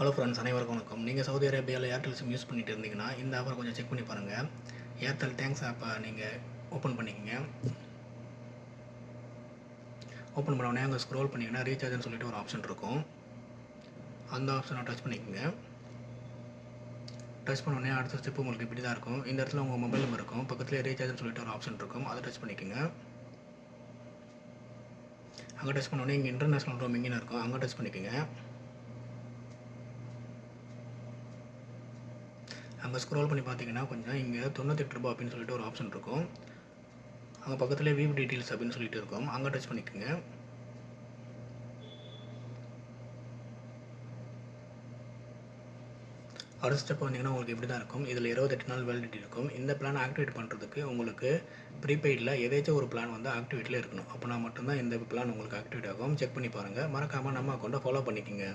Hello friends, அனைவருக்கும் வணக்கம். நீங்கள் சவுதி அரேபியாவில் ஏர்டெல் சிம் யூஸ் பண்ணிட்டு இருந்தீங்கன்னா இந்த ஆஃபரை கொஞ்சம் செக் பண்ணி பாருங்கள். ஏர்டெல் தேங்க்ஸ் ஆப்பை நீங்கள் ஓப்பன் பண்ணிக்கோங்க. ஓப்பன் பண்ண உடனே அங்கே ஸ்க்ரோல் பண்ணிங்கன்னா ரீசார்ஜ்னு சொல்லிட்டு ஒரு ஆப்ஷன் இருக்கும். அந்த ஆப்ஷனை டச் பண்ணிக்கோங்க. டச் பண்ண உடனே அடுத்த ஸ்டெப் உங்களுக்கு இப்படி தான் இருக்கும். இந்த இடத்துல உங்கள் மொபைல் நம்பர் இருக்கும். பக்கத்துலேயே ரீசார்ஜ்னு சொல்லிட்டு ஒரு ஆப்ஷன் இருக்கும். அதை டச் பண்ணிக்கோங்க. அங்கே டச் பண்ண உடனே இங்கே இன்டர்நேஷ்னல் ரோமிங்னு இருக்கும். அங்கே டச் பண்ணிக்கோங்க. அங்கே ஸ்க்ரோல் பண்ணி பார்த்தீங்கன்னா கொஞ்சம் இங்கே 98 ரூபா அப்படின்னு சொல்லிட்டு ஒரு ஆப்ஷன் இருக்கும். அங்கே பக்கத்துலேயே வியூ டீட்டெயில்ஸ் அப்படின்னு சொல்லிட்டு இருக்கும். அங்கே டச் பண்ணிக்கோங்க. அடுத்த ஸ்டெப் வந்தீங்கன்னா உங்களுக்கு இப்படி தான் இருக்கும். இதில் 28 நாள் வேலிடிட்டி இருக்கும். இந்த பிளான் ஆக்டிவேட் பண்ணுறதுக்கு உங்களுக்கு ப்ரீபெய்டில் ஏதாச்சும் ஒரு பிளான் வந்து ஆக்டிவேட்டில் இருக்கணும். அப்போனா மட்டும்தான் இந்த பிளான் உங்களுக்கு ஆக்டிவேட் ஆகும். செக் பண்ணி பாருங்கள். மறக்காமல் நம்ம அக்கௌண்ட்டை ஃபாலோ பண்ணிக்கோங்க.